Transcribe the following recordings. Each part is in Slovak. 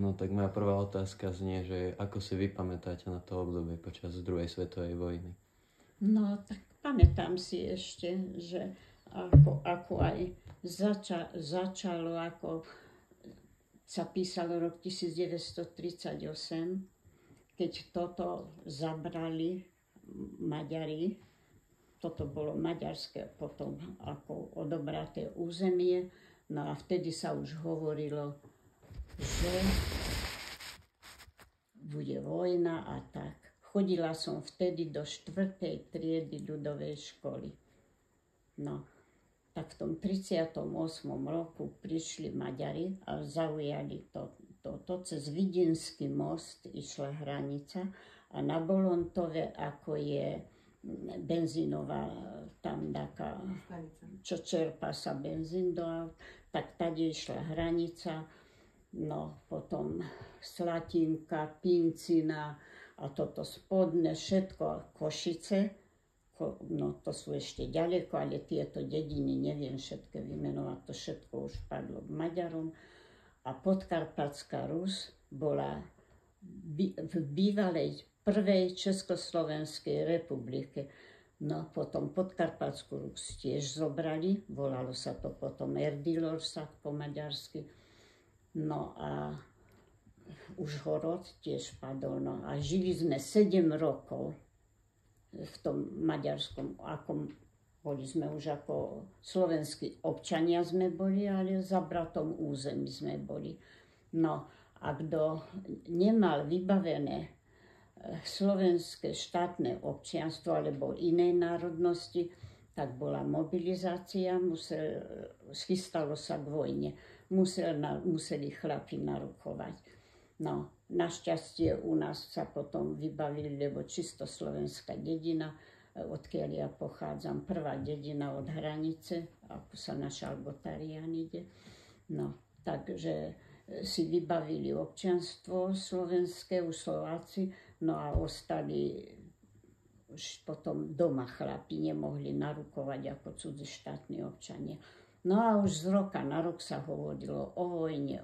No tak moja prvá otázka znie, že ako si vy pamätáte na to obdobie počas druhej svetovej vojny? No tak pamätám si ešte, že ako aj začalo, ako sa písalo rok 1938, keď toto zabrali Maďari, toto bolo maďarské potom ako odobraté územie, no a vtedy sa už hovorilo, že bude vojna a tak. Chodila som vtedy do 4. triedy ľudovej školy. No, tak v tom 38. roku prišli Maďari a zaujali to cez Vidinský most išla hranica a na Bolontove, ako je benzínová tam taká, čo čerpá sa benzín do aut, tak tady išla hranica, no potom Slatinka, Pincina a toto spodne, všetko Košice, no to sú ešte ďaleko, ale tieto dediny neviem všetké vymenovať, to všetko už padlo k Maďarom a Podkarpatská Rus bola v bývalej prvej Československej republike. No potom Podkarpatskú Rus tiež zobrali, volalo sa to potom Erdilország po maďarsky. No a Užhorod tiež padol. No a žili sme 7 rokov v tom maďarskom, ako boli sme už ako slovenskí občania sme boli, ale za bratom území sme boli. No a kto nemal vybavené slovenské štátne občianstvo alebo inej národnosti, tak bola mobilizácia, schystalo sa k vojne, museli chlapi narukovať. No, našťastie u nás sa potom vybavili, lebo čisto slovenská dedina, odkiaľ ja pochádzam, prvá dedina od hranice, ako sa na Šalgotarian ide. No, takže si vybavili občianstvo slovenské, už Slováci, no a ostali už potom doma chlapi, nemohli narukovať ako cudzí štátni občania. No a už z roka na rok sa hovorilo o vojne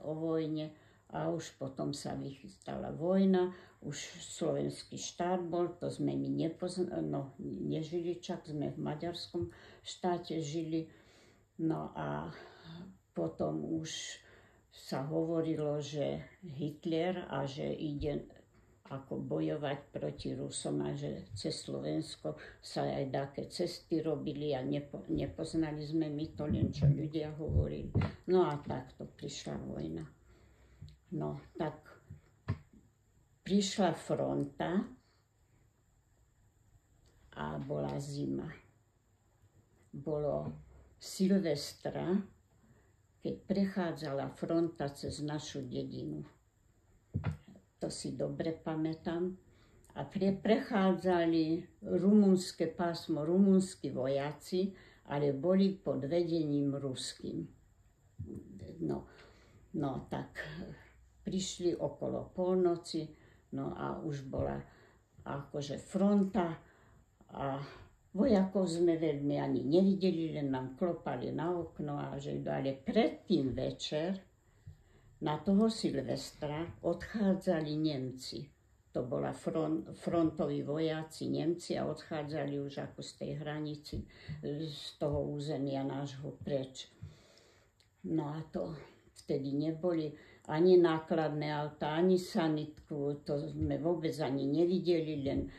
a už potom sa vychystala vojna, už slovenský štát bol, to sme my nežili, čak sme v maďarskom štáte žili. No a potom už sa hovorilo, že Hitler a že ide ako bojovať proti Rusom a že cez Slovensko sa aj také cesty robili a nepoznali sme my to, len čo ľudia hovorili. No a takto prišla vojna. No tak prišla fronta a bola zima. Bolo Silvestra, keď prechádzala fronta cez našu dedinu. To si dobre pamätám. A prechádzali rumunské pásmo, rumunskí vojaci, ale boli pod vedením ruským. No tak prišli okolo polnoci, no a už bola akože fronta a vojakov sme veľmi ani nevideli, len nám klopali na okno a že ale predtým večer na toho Silvestra odchádzali Nemci. To bola frontoví vojaci Nemci a odchádzali už ako z tej hranici, z toho územia nášho preč. No a to vtedy neboli ani nákladné auta, ani sanitku, to sme vôbec ani nevideli, len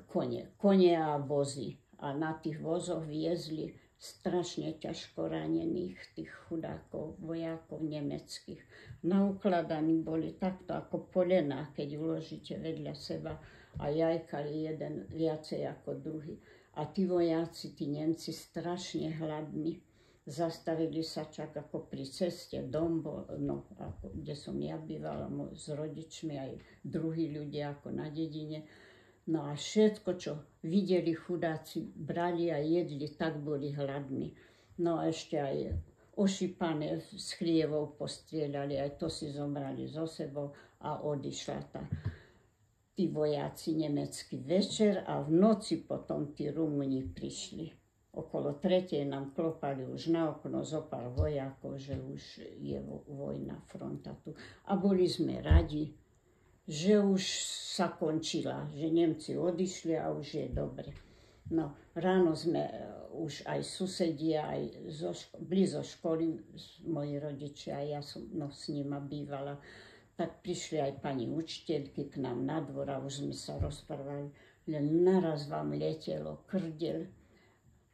kone a vozy. A na tých vozoch viezli strašne ťažko ranených, tých chudákov, vojakov nemeckých. Naukladaní boli takto ako polená, keď uložíte vedľa seba a jajkali jeden viacej ako druhý. A tí vojaci, tí Nemci strašne hladní. Zastavili sa čak ako pri ceste, dom bol, kde som ja bývala s rodičmi, aj druhí ľudia ako na dedine. No a všetko, čo videli chudáci, brali a jedli, tak boli hladní. No a ešte aj ošípané z chlievov postrieľali, aj to si zobrali so sebou a odišla tí vojaci nemeckí večer a v noci potom tí Rumúni prišli. okolo 3. nám klopali už na okno zopár vojakov, že už je vojna, fronta tu. A boli sme radi, že už sa končila, že Nemci odišli a už je dobre. No, ráno sme už aj susedia, aj blizo školy, moji rodičia, ja som s nima bývala, tak prišli aj pani učiteľky k nám na dvor a už sme sa rozprávali. Len naraz vám letelo krdel.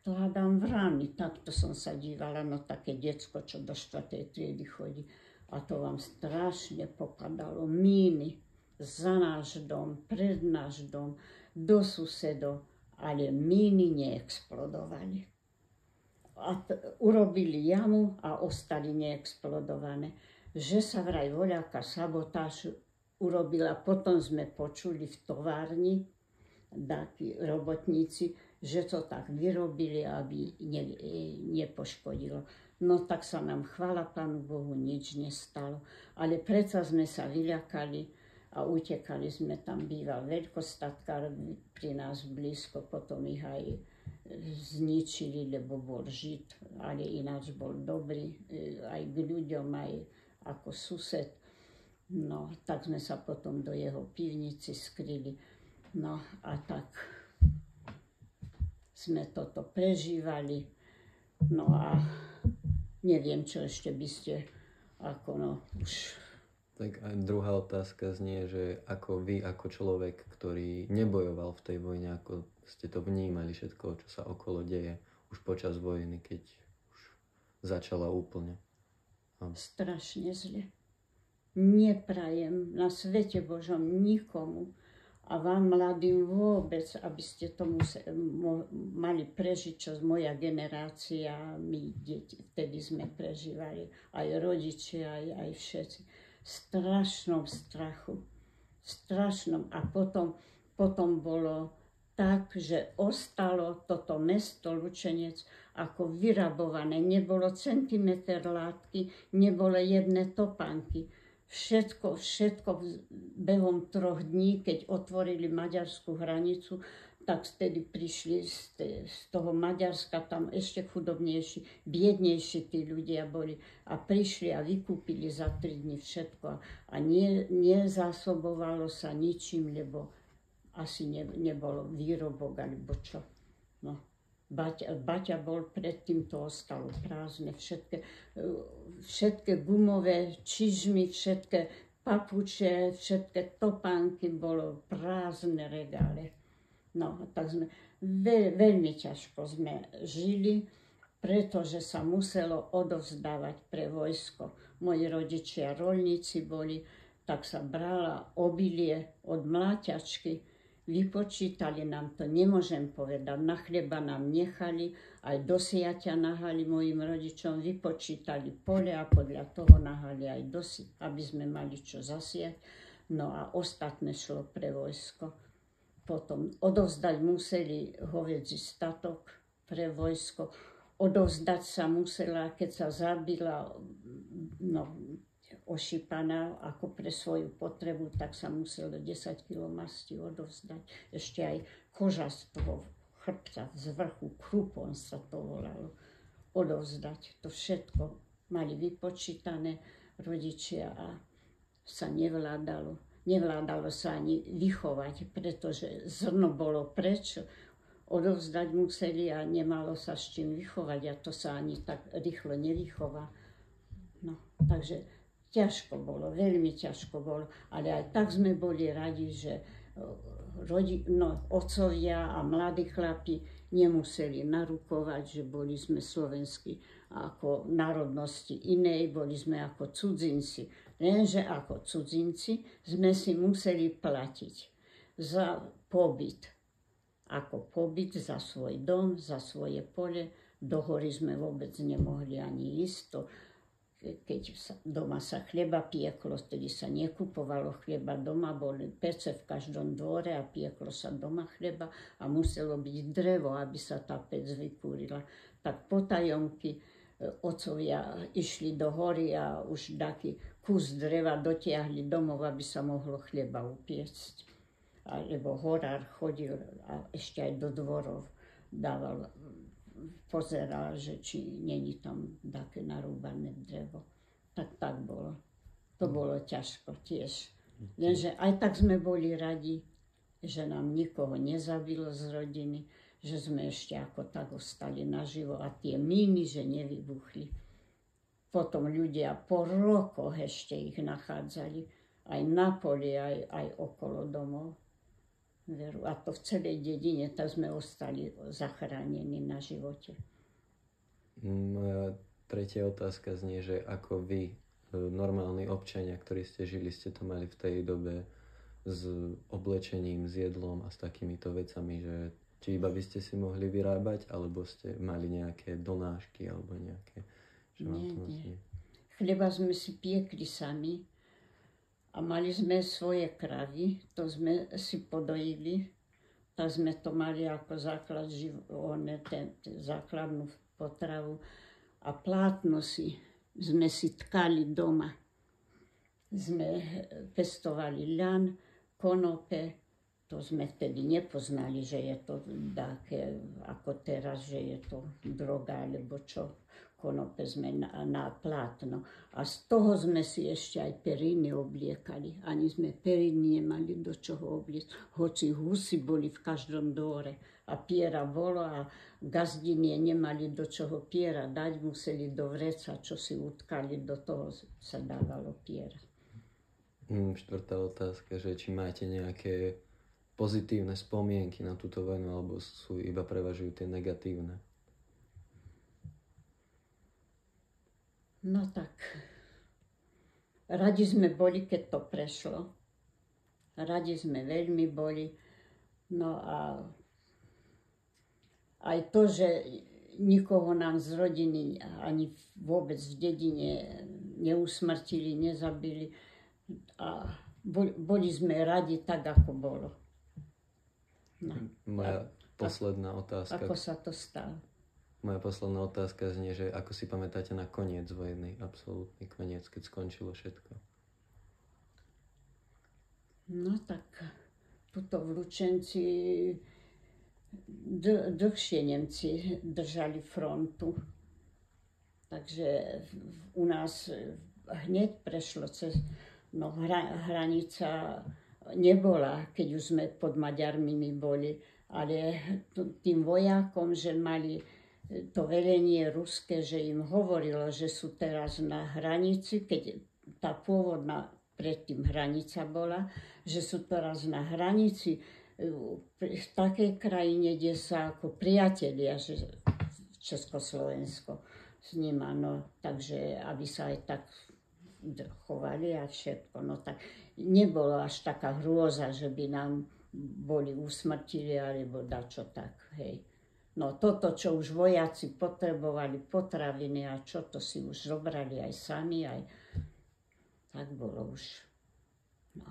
To hádam vrany, takto som sa dívala, no také decko, čo do 4. triedy chodí. A to vám strašne popadalo. Míny za náš dom, pred náš dom, do susedov, ale míny neexplodovali. A urobili jamu a ostali neexplodované. Že sa vraj voľaká sabotáž urobila, potom sme počuli v továrni, takí robotníci, že to tak vyrobili, aby nepoškodilo. No tak sa nám, chvála Pánu Bohu, nič nestalo. Ale predsa sme sa vyľakali a utekali sme, tam býval veľkostatkár pri nás blízko, potom ich aj zničili, lebo bol Žid, ale ináč bol dobrý, aj k ľuďom, aj ako sused. No, tak sme sa potom do jeho pivnici skryli. No a tak sme toto prežívali. No a neviem, čo ešte by ste, ako už... Tak aj druhá otázka znie, že ako vy, ako človek, ktorý nebojoval v tej vojne, ako ste to vnímali všetko, čo sa okolo deje už počas vojny, keď už začala úplne. Strašne zle. Neprajem na svete Božom nikomu a vám mladým vôbec, aby ste to mali prežiť, čo moja generácia, my deti, vtedy sme prežívali, aj rodičia, aj všetci. Strašnom strachu. Strašnom. A potom bolo tak, že ostalo toto mesto Lučenec ako vyrabované. Nebolo centimeter látky, nebolo jedné topánky. Všetko behom 3 dní, keď otvorili maďarskú hranicu, tak vtedy prišli z toho Maďarska, tam ešte chudobnejší, biednejší tí ľudia boli a prišli a vykúpili za 3 dní všetko a nezásobovalo sa ničím, lebo asi nebolo výrobok alebo čo. No. Baťa bol predtým, to ostalo prázdne, všetky gumové čižmy, všetky papuče, všetky topánky, bolo prázdne regále. No, tak sme veľmi ťažko sme žili, pretože sa muselo odovzdávať pre vojsko. Moji rodičia roľníci boli, tak sa brala obilie od mláťačky, vypočítali nám to, nemôžem povedať, na chleba nám nechali, aj do siaťa nahali mojim rodičom, vypočítali pole a podľa toho nahali aj dosi, aby sme mali čo zasiať. No a ostatné šlo pre vojsko. Potom odovzdať museli hovädzí statok pre vojsko, odovzdať sa musela, keď sa zabila, ošípaná ako pre svoju potrebu, tak sa muselo 10 kg masti odovzdať. Ešte aj koža z toho chrbta, z vrchu, krupon sa to volalo, odovzdať. To všetko mali vypočítané rodičia a sa nevládalo. Nevládalo sa ani vychovať, pretože zrno bolo preč, odovzdať museli a nemalo sa s čím vychovať a to sa ani tak rýchlo nevychová. No, takže ťažko bolo, veľmi ťažko bolo, ale aj tak sme boli radi, že otcovia a mladí chlapi nemuseli narukovať, že boli sme slovenskí ako národnosti inej, boli sme ako cudzinci. Lenže ako cudzinci sme si museli platiť za pobyt. Ako pobyt za svoj dom, za svoje pole. Do hory sme vôbec nemohli ani ísť. Keď doma sa chleba pieklo, vtedy sa nekupovalo chleba doma, boli pece v každom dvore a pieklo sa doma chleba a muselo byť drevo, aby sa tá pec vykúrila. Tak potajomky otcovia išli do hory a už taký kus dreva dotiahli domov, aby sa mohlo chleba upiecť. Alebo horár chodil a ešte aj do dvorov dával pozeral, že či není tam také narúbané drevo. Tak bolo. To bolo ťažko tiež. Lenže aj tak sme boli radi, že nám nikoho nezabilo z rodiny, že sme ešte ako tak ostali naživo a tie míny, že nevybuchli. Potom ľudia po rokoch ešte ich nachádzali aj na poli, aj okolo domov. Veru. A to v celej dedine, tak sme ostali zachránení na živote. Moja tretia otázka znie, že ako vy, normálni občania, ktorí ste žili, ste to mali v tej dobe s oblečením, s jedlom a s takýmito vecami, že či iba vy ste si mohli vyrábať, alebo ste mali nejaké donášky, alebo nejaké... Nie. Chleba sme si piekli sami a mali sme svoje kravy, to sme si podojili, tak sme to mali ako základ základnú potravu a plátno sme si tkali doma. Sme pestovali ľan, konope. To sme vtedy nepoznali, že je to také, ako teraz, že je to droga, alebo čo. Konope sme na plátno. A z toho sme si ešte aj periny obliekali. Ani sme periny nemali do čoho obliecť. Hoci husy boli v každom dvore. A piera bolo a gazdinie nemali do čoho piera dať. Museli do vreca, čo si utkali, do toho sa dávalo piera. Štvrtá otázka, že či máte nejaké pozitívne spomienky na túto vojnu, alebo sú iba prevažujú tie negatívne? No tak, radi sme boli, keď to prešlo. Radi sme veľmi boli. No a aj to, že nikoho nám z rodiny ani vôbec v dedine neusmrtili, nezabili. A boli sme radi tak, ako bolo. No. Moja posledná otázka. Ako sa to stalo? Moja posledná otázka znie, že ako si pamätáte na koniec vojny, absolútny koniec, keď skončilo všetko? No tak, tuto v Lučenci dlhšie Nemci držali frontu. Takže u nás hneď prešlo cez... No hranica nebola, keď už sme pod Maďarmi boli, ale tým vojakom, že mali to velenie ruské, že im hovorilo, že sú teraz na hranici, keď tá pôvodná predtým hranica bola, že sú teraz na hranici v takej krajine, kde sa ako priatelia, že Československo s nima, no takže aby sa aj tak chovali a všetko. No tak nebolo až taká hrôza, že by nám boli usmrtili alebo dačo tak, hej. No toto, čo už vojaci potrebovali, potraviny a čo, to si už zobrali aj sami, aj tak bolo už. No.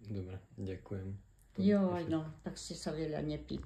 Dobre, ďakujem. Joj, no, tak ste sa veľa nepýtali.